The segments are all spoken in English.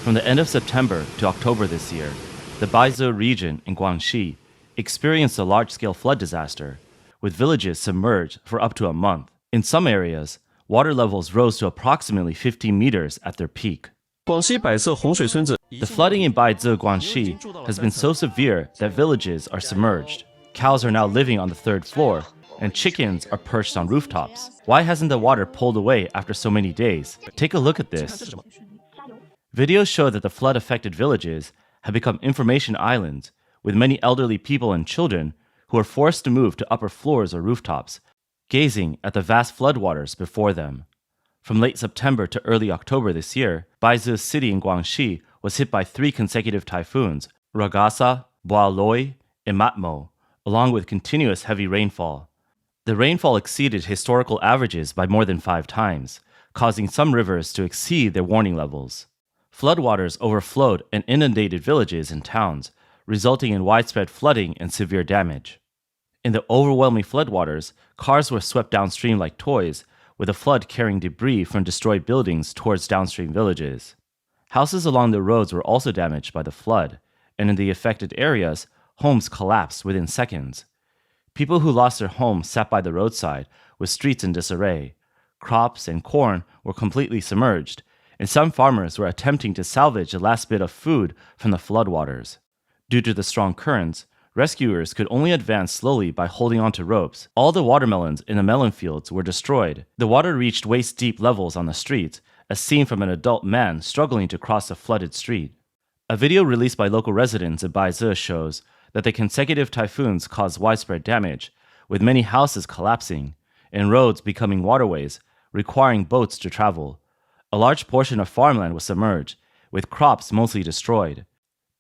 From the end of September to October this year, the Baise region in Guangxi experienced a large-scale flood disaster, with villages submerged for up to a month. In some areas, water levels rose to approximately 15 meters at their peak. The flooding in Baise, Guangxi has been so severe that villages are submerged. Cows are now living on the third floor, and chickens are perched on rooftops. Why hasn't the water pulled away after so many days? Take a look at this. Videos show that the flood-affected villages have become information islands, with many elderly people and children who are forced to move to upper floors or rooftops, gazing at the vast floodwaters before them. From late September to early October this year, Baise city in Guangxi was hit by 3 consecutive typhoons, Ragasa, Boaloi, and Matmo, along with continuous heavy rainfall. The rainfall exceeded historical averages by more than 5 times, causing some rivers to exceed their warning levels. Floodwaters overflowed and inundated villages and towns, resulting in widespread flooding and severe damage. In the overwhelming floodwaters, cars were swept downstream like toys, with the flood carrying debris from destroyed buildings towards downstream villages. Houses along the roads were also damaged by the flood, and in the affected areas, homes collapsed within seconds. People who lost their homes sat by the roadside, with streets in disarray. Crops and corn were completely submerged, and some farmers were attempting to salvage the last bit of food from the floodwaters. Due to the strong currents, rescuers could only advance slowly by holding onto ropes. All the watermelons in the melon fields were destroyed. The water reached waist-deep levels on the streets, as seen from an adult man struggling to cross a flooded street. A video released by local residents in Baise shows that the consecutive typhoons caused widespread damage, with many houses collapsing and roads becoming waterways, requiring boats to travel. A large portion of farmland was submerged, with crops mostly destroyed.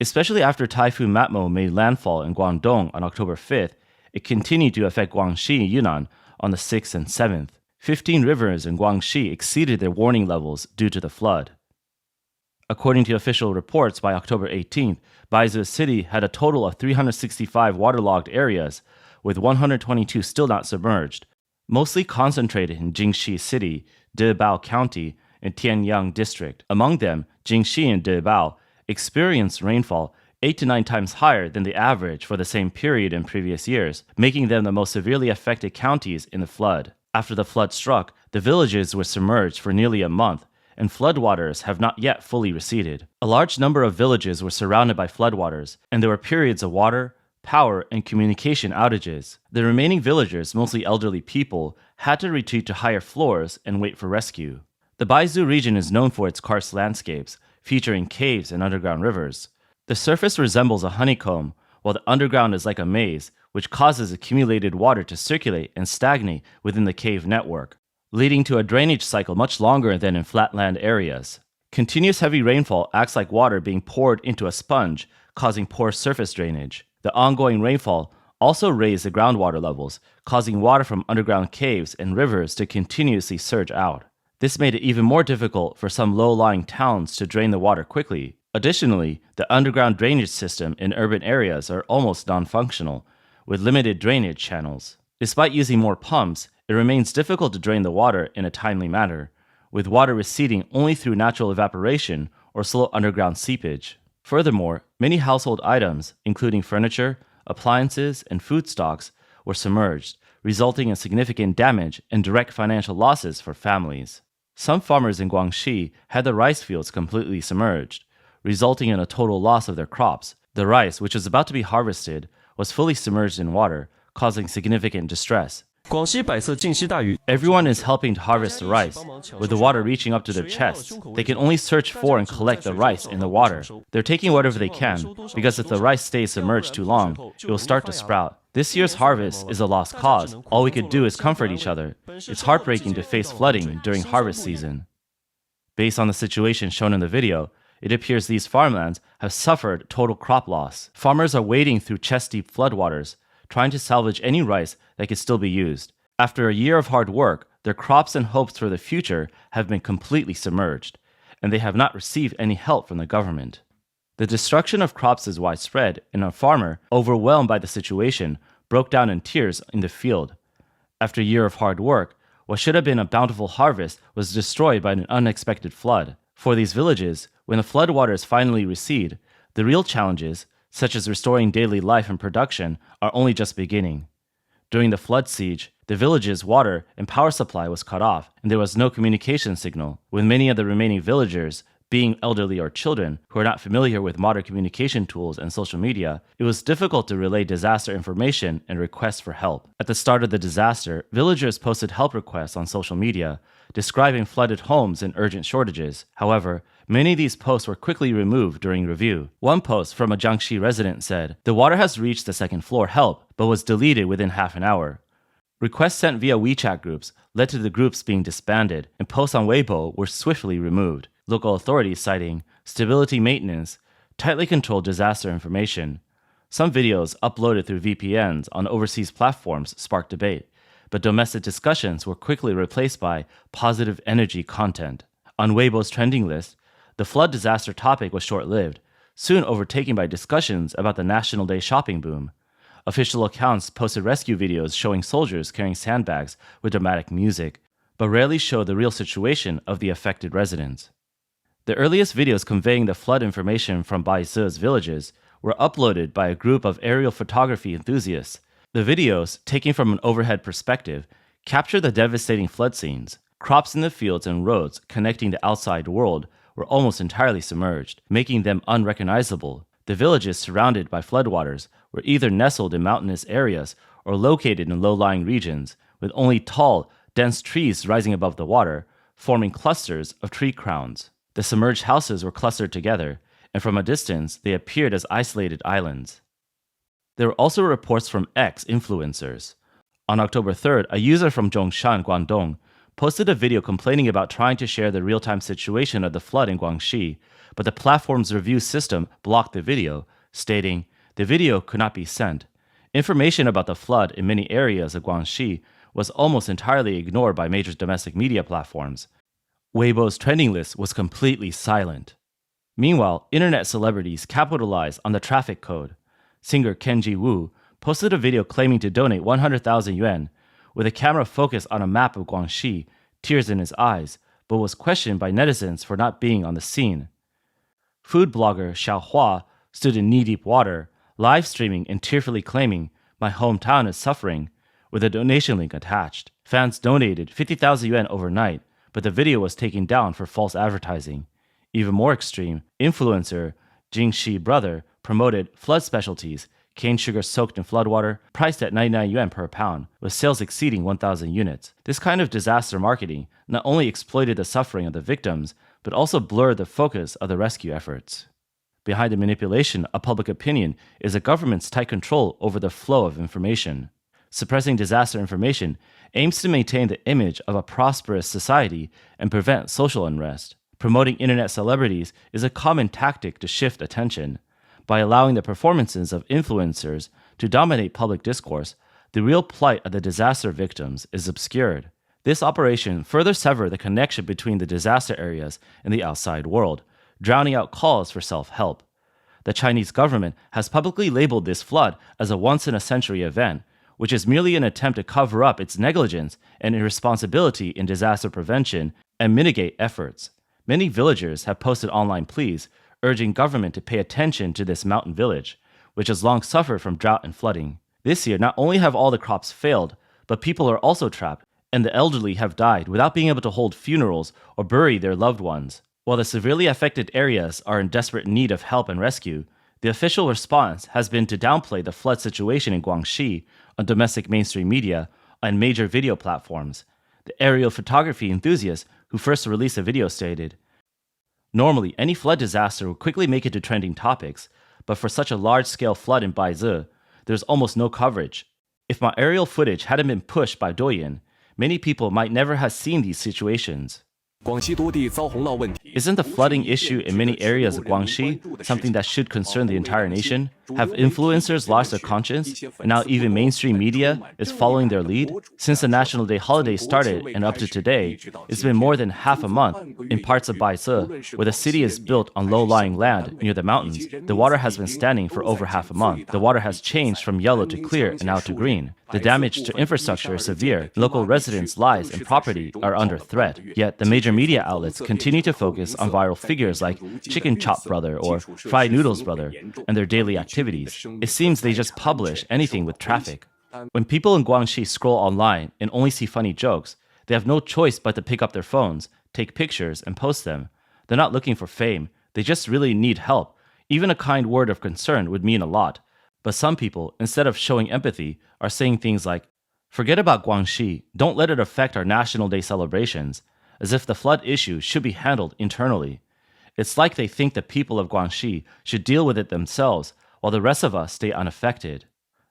Especially after Typhoon Matmo made landfall in Guangdong on October 5th, it continued to affect Guangxi and Yunnan on the 6th and 7th. 15 rivers in Guangxi exceeded their warning levels due to the flood. According to official reports, by October 18th, Baise city had a total of 365 waterlogged areas, with 122 still not submerged, mostly concentrated in Jingxi City, Debao County, and Tianyang District. Among them, Jingxi and Debao experienced rainfall 8 to 9 times higher than the average for the same period in previous years, making them the most severely affected counties in the flood. After the flood struck, the villages were submerged for nearly a month, and floodwaters have not yet fully receded. A large number of villages were surrounded by floodwaters, and there were periods of water, power, and communication outages. The remaining villagers, mostly elderly people, had to retreat to higher floors and wait for rescue. The Baise region is known for its karst landscapes, featuring caves and underground rivers. The surface resembles a honeycomb, while the underground is like a maze, which causes accumulated water to circulate and stagnate within the cave network, leading to a drainage cycle much longer than in flatland areas. Continuous heavy rainfall acts like water being poured into a sponge, causing poor surface drainage. The ongoing rainfall also raised the groundwater levels, causing water from underground caves and rivers to continuously surge out. This made it even more difficult for some low-lying towns to drain the water quickly. Additionally, the underground drainage system in urban areas are almost non-functional, with limited drainage channels. Despite using more pumps, it remains difficult to drain the water in a timely manner, with water receding only through natural evaporation or slow underground seepage. Furthermore, many household items, including furniture, appliances, and food stocks, were submerged, resulting in significant damage and direct financial losses for families. Some farmers in Guangxi had the rice fields completely submerged, resulting in a total loss of their crops. The rice, which was about to be harvested, was fully submerged in water, causing significant distress. Everyone is helping to harvest the rice, with the water reaching up to their chests. They can only search for and collect the rice in the water. They're taking whatever they can, because if the rice stays submerged too long, it will start to sprout. This year's harvest is a lost cause. All we could do is comfort each other. It's heartbreaking to face flooding during harvest season. Based on the situation shown in the video, it appears these farmlands have suffered total crop loss. Farmers are wading through chest-deep floodwaters, trying to salvage any rice that could still be used. After a year of hard work, their crops and hopes for the future have been completely submerged, and they have not received any help from the government. The destruction of crops is widespread, and a farmer, overwhelmed by the situation, broke down in tears in the field. After a year of hard work, what should have been a bountiful harvest was destroyed by an unexpected flood. For these villages, when the floodwaters finally recede, the real challenges, such as restoring daily life and production, are only just beginning. During the flood siege, the village's water and power supply was cut off, and there was no communication signal, with many of the remaining villagers being elderly or children who are not familiar with modern communication tools and social media. It was difficult to relay disaster information and requests for help. At the start of the disaster, villagers posted help requests on social media, describing flooded homes and urgent shortages. However, many of these posts were quickly removed during review. One post from a Guangxi resident said, "The water has reached the second floor, help," but was deleted within half an hour. Requests sent via WeChat groups led to the groups being disbanded, and posts on Weibo were swiftly removed. Local authorities citing stability maintenance, tightly controlled disaster information. Some videos uploaded through VPNs on overseas platforms sparked debate, but domestic discussions were quickly replaced by positive energy content. On Weibo's trending list, the flood disaster topic was short-lived, soon overtaken by discussions about the National Day shopping boom. Official accounts posted rescue videos showing soldiers carrying sandbags with dramatic music, but rarely showed the real situation of the affected residents. The earliest videos conveying the flood information from Baise's villages were uploaded by a group of aerial photography enthusiasts. The videos, taken from an overhead perspective, captured the devastating flood scenes. Crops in the fields and roads connecting the outside world were almost entirely submerged, making them unrecognizable. The villages surrounded by floodwaters were either nestled in mountainous areas or located in low-lying regions, with only tall, dense trees rising above the water, forming clusters of tree crowns. The submerged houses were clustered together, and from a distance they appeared as isolated islands. There were also reports from ex-influencers. On October 3rd, a user from Zhongshan, Guangdong, posted a video complaining about trying to share the real-time situation of the flood in Guangxi, but the platform's review system blocked the video, stating, "The video could not be sent." Information about the flood in many areas of Guangxi was almost entirely ignored by major domestic media platforms. Weibo's trending list was completely silent. Meanwhile, internet celebrities capitalized on the traffic code. Singer Kenji Wu posted a video claiming to donate 100,000 yuan, with a camera focused on a map of Guangxi, tears in his eyes, but was questioned by netizens for not being on the scene. Food blogger Xiao Hua stood in knee-deep water, live streaming and tearfully claiming, "My hometown is suffering," with a donation link attached. Fans donated 50,000 yuan overnight, but the video was taken down for false advertising. Even more extreme, influencer Jing Shi Brother promoted flood specialties, cane sugar soaked in floodwater, priced at 99 yuan per pound, with sales exceeding 1,000 units. This kind of disaster marketing not only exploited the suffering of the victims, but also blurred the focus of the rescue efforts. Behind the manipulation of public opinion is the government's tight control over the flow of information. Suppressing disaster information aims to maintain the image of a prosperous society and prevent social unrest. Promoting internet celebrities is a common tactic to shift attention. By allowing the performances of influencers to dominate public discourse, the real plight of the disaster victims is obscured. This operation further severed the connection between the disaster areas and the outside world, drowning out calls for self-help. The Chinese government has publicly labeled this flood as a once-in-a-century event, which is merely an attempt to cover up its negligence and irresponsibility in disaster prevention and mitigate efforts. Many villagers have posted online pleas urging government to pay attention to this mountain village, which has long suffered from drought and flooding. This year, not only have all the crops failed, but people are also trapped, and the elderly have died without being able to hold funerals or bury their loved ones. While the severely affected areas are in desperate need of help and rescue, the official response has been to downplay the flood situation in Guangxi on domestic mainstream media and major video platforms. The aerial photography enthusiast who first released the video stated, "Normally, any flood disaster would quickly make it to trending topics, but for such a large-scale flood in Baise, there's almost no coverage. If my aerial footage hadn't been pushed by Douyin, many people might never have seen these situations." Isn't the flooding issue in many areas of Guangxi something that should concern the entire nation? Have influencers lost their conscience, and now even mainstream media is following their lead? Since the National Day holiday started and up to today, it's been more than half a month in parts of Baise, where the city is built on low-lying land near the mountains. The water has been standing for over half a month. The water has changed from yellow to clear and now to green. The damage to infrastructure is severe. Local residents' lives and property are under threat. Yet the major media outlets continue to focus on viral figures like Chicken Chop Brother or Fried Noodles Brother and their daily activities. It seems they just publish anything with traffic. When people in Guangxi scroll online and only see funny jokes, they have no choice but to pick up their phones, take pictures, and post them. They're not looking for fame. They just really need help. Even a kind word of concern would mean a lot. But some people, instead of showing empathy, are saying things like, "Forget about Guangxi, don't let it affect our National Day celebrations," as if the flood issue should be handled internally. It's like they think the people of Guangxi should deal with it themselves, while the rest of us stay unaffected.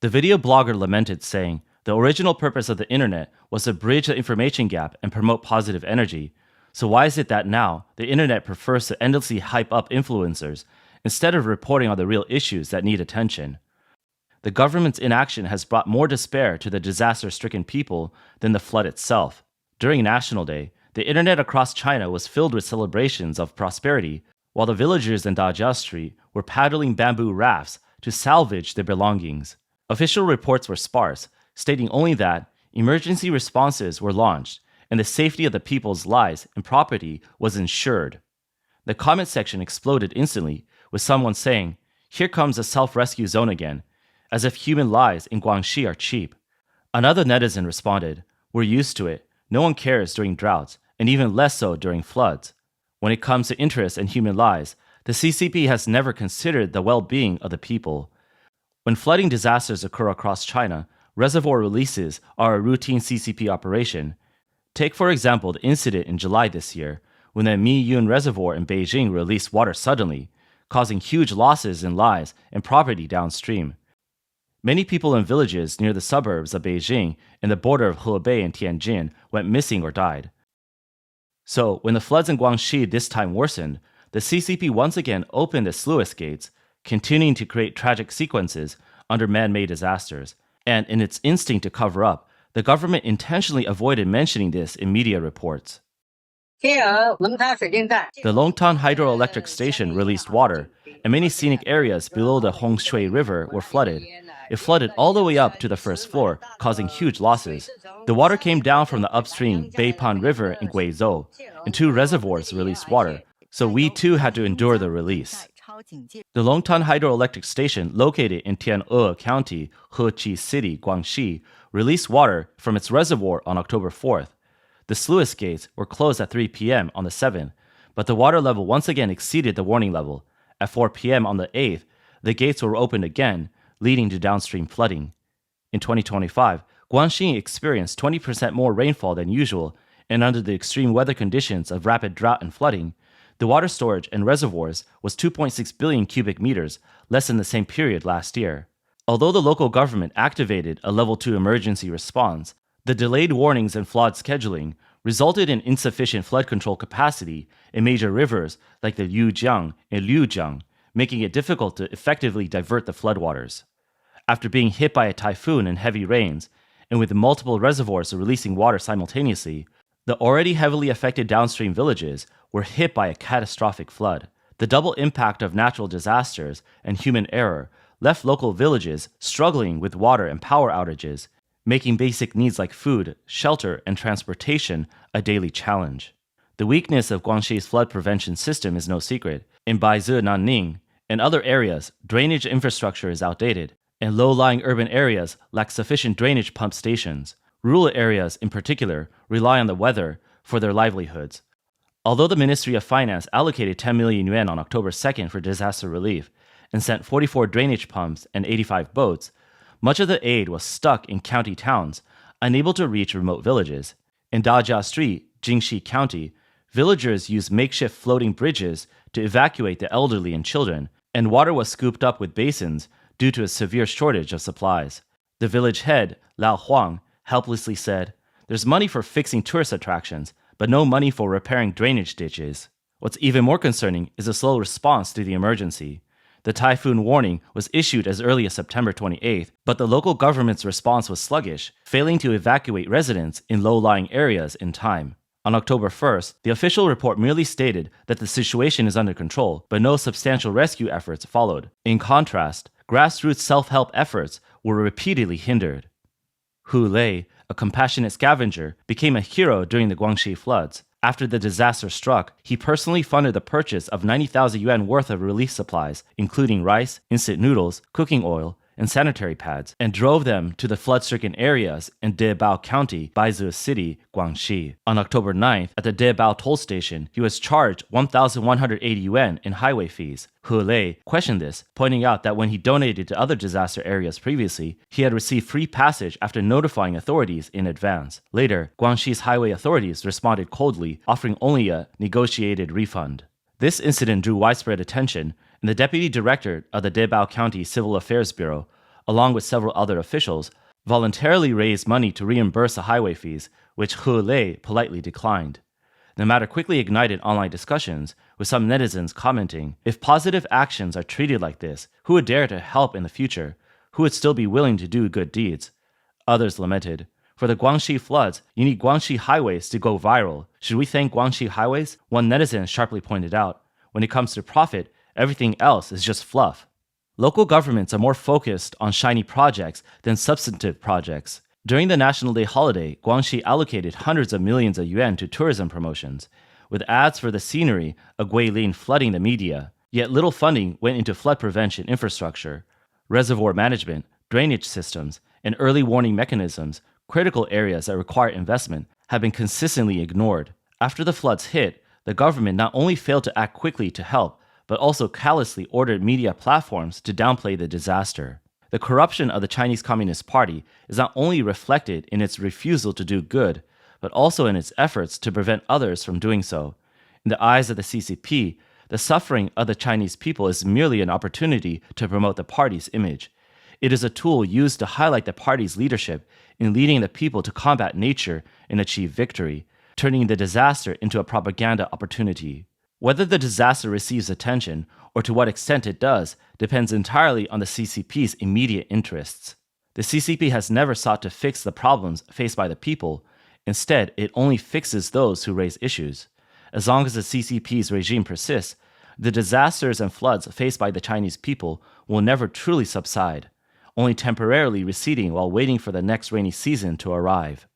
The video blogger lamented, saying, "The original purpose of the internet was to bridge the information gap and promote positive energy. So why is it that now the internet prefers to endlessly hype up influencers instead of reporting on the real issues that need attention?" The government's inaction has brought more despair to the disaster-stricken people than the flood itself. During National Day, the internet across China was filled with celebrations of prosperity, while the villagers in Dajia Street were paddling bamboo rafts to salvage their belongings. Official reports were sparse, stating only that emergency responses were launched and the safety of the people's lives and property was ensured. The comment section exploded instantly, with someone saying, "Here comes a self-rescue zone again," as if human lives in Guangxi are cheap. Another netizen responded, "We're used to it. No one cares during droughts, and even less so during floods. When it comes to interest in human lives, the CCP has never considered the well-being of the people." When flooding disasters occur across China, reservoir releases are a routine CCP operation. Take, for example, the incident in July this year, when the Miyun Reservoir in Beijing released water suddenly, causing huge losses in lives and property downstream. Many people in villages near the suburbs of Beijing and the border of Hebei and Tianjin went missing or died. So, when the floods in Guangxi this time worsened, the CCP once again opened the sluice gates, continuing to create tragic sequences under man-made disasters. And in its instinct to cover up, the government intentionally avoided mentioning this in media reports. The Longtan hydroelectric station released water, and many scenic areas below the Hongshui River were flooded. It flooded all the way up to the first floor, causing huge losses. The water came down from the upstream Beipan River in Guizhou, and 2 reservoirs released water, so we too had to endure the release. The Longtan hydroelectric station, located in Tian'e County, Heqi City, Guangxi, released water from its reservoir on October 4th. The sluice gates were closed at 3 p.m. on the 7th, but the water level once again exceeded the warning level. At 4 p.m. on the 8th, the gates were opened again, leading to downstream flooding. In 2025, Guangxi experienced 20% more rainfall than usual, and under the extreme weather conditions of rapid drought and flooding, the water storage in reservoirs was 2.6 billion cubic meters, less than the same period last year. Although the local government activated a level 2 emergency response, the delayed warnings and flawed scheduling resulted in insufficient flood control capacity in major rivers like the Liujiang and Liujiang, making it difficult to effectively divert the floodwaters. After being hit by a typhoon and heavy rains, and with multiple reservoirs releasing water simultaneously, the already heavily affected downstream villages were hit by a catastrophic flood. The double impact of natural disasters and human error left local villages struggling with water and power outages, making basic needs like food, shelter, and transportation a daily challenge. The weakness of Guangxi's flood prevention system is no secret. In Baise, Nanning, and other areas, drainage infrastructure is outdated, and low-lying urban areas lack sufficient drainage pump stations. Rural areas, in particular, rely on the weather for their livelihoods. Although the Ministry of Finance allocated 10 million yuan on October 2nd for disaster relief and sent 44 drainage pumps and 85 boats, much of the aid was stuck in county towns, unable to reach remote villages. In Dajia Street, Jingxi County, villagers used makeshift floating bridges to evacuate the elderly and children, and water was scooped up with basins due to a severe shortage of supplies. The village head, Lao Huang, helplessly said, "There's money for fixing tourist attractions, but no money for repairing drainage ditches." What's even more concerning is the slow response to the emergency. The typhoon warning was issued as early as September 28th, but the local government's response was sluggish, failing to evacuate residents in low-lying areas in time. On October 1st, the official report merely stated that the situation is under control, but no substantial rescue efforts followed. In contrast, grassroots self-help efforts were repeatedly hindered. Hu Lei, a compassionate scavenger, became a hero during the Guangxi floods. After the disaster struck, he personally funded the purchase of 90,000 yuan worth of relief supplies, including rice, instant noodles, cooking oil, and sanitary pads, and drove them to the flood-stricken areas in Debao County, Baise City, Guangxi. On October 9th, at the Debao toll station, he was charged 1,180 yuan in highway fees. Hu Lei questioned this, pointing out that when he donated to other disaster areas previously, he had received free passage after notifying authorities in advance. Later, Guangxi's highway authorities responded coldly, offering only a negotiated refund. This incident drew widespread attention, and the deputy director of the Debao County Civil Affairs Bureau, along with several other officials, voluntarily raised money to reimburse the highway fees, which Hu Lei politely declined. The matter quickly ignited online discussions, with some netizens commenting, "If positive actions are treated like this, who would dare to help in the future? Who would still be willing to do good deeds?" Others lamented, "For the Guangxi floods, you need Guangxi highways to go viral. Should we thank Guangxi highways?" One netizen sharply pointed out, "When it comes to profit, everything else is just fluff." Local governments are more focused on shiny projects than substantive projects. During the National Day holiday, Guangxi allocated hundreds of millions of yuan to tourism promotions, with ads for the scenery of Guilin flooding the media. Yet little funding went into flood prevention infrastructure, reservoir management, drainage systems, and early warning mechanisms. Critical areas that require investment have been consistently ignored. After the floods hit, the government not only failed to act quickly to help, but also callously ordered media platforms to downplay the disaster. The corruption of the Chinese Communist Party is not only reflected in its refusal to do good, but also in its efforts to prevent others from doing so. In the eyes of the CCP, the suffering of the Chinese people is merely an opportunity to promote the party's image. It is a tool used to highlight the party's leadership in leading the people to combat nature and achieve victory, turning the disaster into a propaganda opportunity. Whether the disaster receives attention, or to what extent it does, depends entirely on the CCP's immediate interests. The CCP has never sought to fix the problems faced by the people. Instead, it only fixes those who raise issues. As long as the CCP's regime persists, the disasters and floods faced by the Chinese people will never truly subside, only temporarily receding while waiting for the next rainy season to arrive.